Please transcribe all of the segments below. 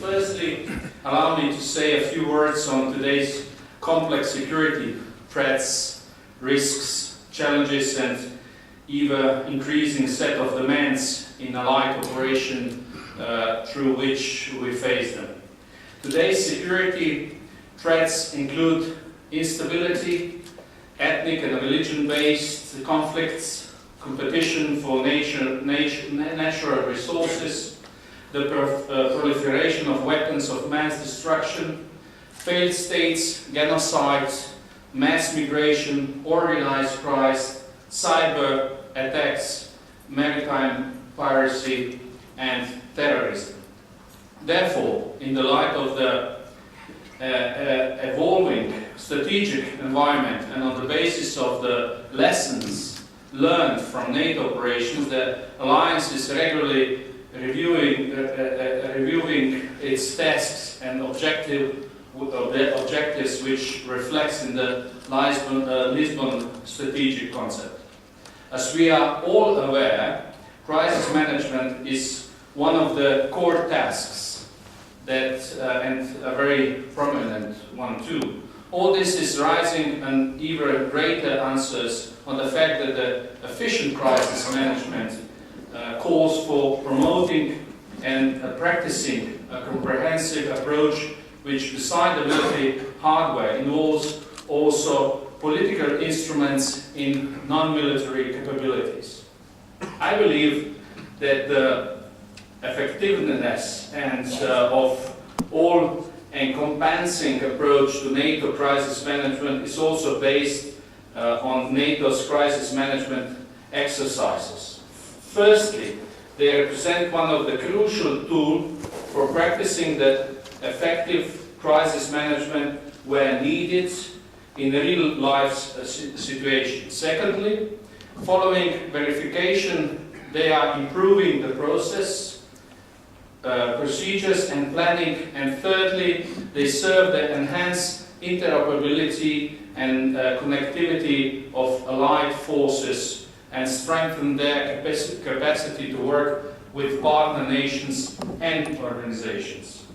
Firstly, allow me to say a few words on today's complex security threats, risks, challenges, and even increasing set of demands in allied operation through which we face them. Today's security threats include instability, ethnic and religion-based conflicts, competition for natural resources, the proliferation of weapons of mass destruction, failed states, genocide, mass migration, organized crime, cyber attacks, maritime piracy, and terrorism. Therefore, in the light of the evolving strategic environment and on the basis of the lessons learned from NATO operations, the alliance is regularly reviewing its tasks and objectives, which reflects in the Lisbon strategic concept. As we are all aware, crisis management is one of the core tasks that, and a very prominent one too. All this is rising and even greater answers on the fact that the efficient crisis management calls for promoting and practicing a comprehensive approach which, beside the military hardware, involves also political instruments in non-military capabilities. I believe that the effectiveness and of all-encompassing approach to NATO crisis management is also based on NATO's crisis management exercises. Firstly, they represent one of the crucial tools for practicing the effective crisis management where needed in real life situations. Secondly, following verification, they are improving the process, procedures and planning. And thirdly, they serve to enhance interoperability and connectivity of allied forces and strengthen their capacity to work with partner nations and organizations.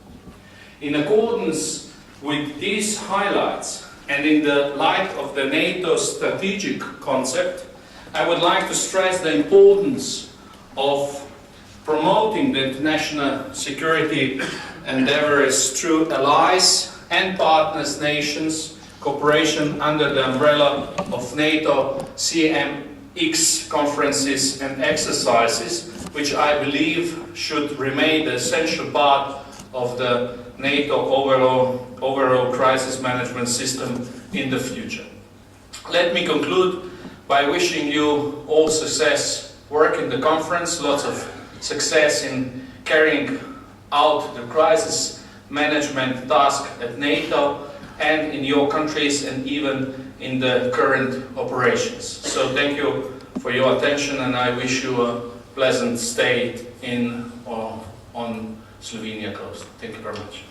In accordance with these highlights and in the light of the NATO strategic concept, I would like to stress the importance of promoting the international security endeavors through allies and partners nations cooperation under the umbrella of NATO CMX conferences and exercises, which I believe should remain the essential part of the NATO overall crisis management system in the future. Let me conclude by wishing you all success work in the conference, lots of success in carrying out the crisis management task at NATO and in your countries and even in the current operations. So thank you for your attention, and I wish you a pleasant stay in or on Slovenia coast. Thank you very much.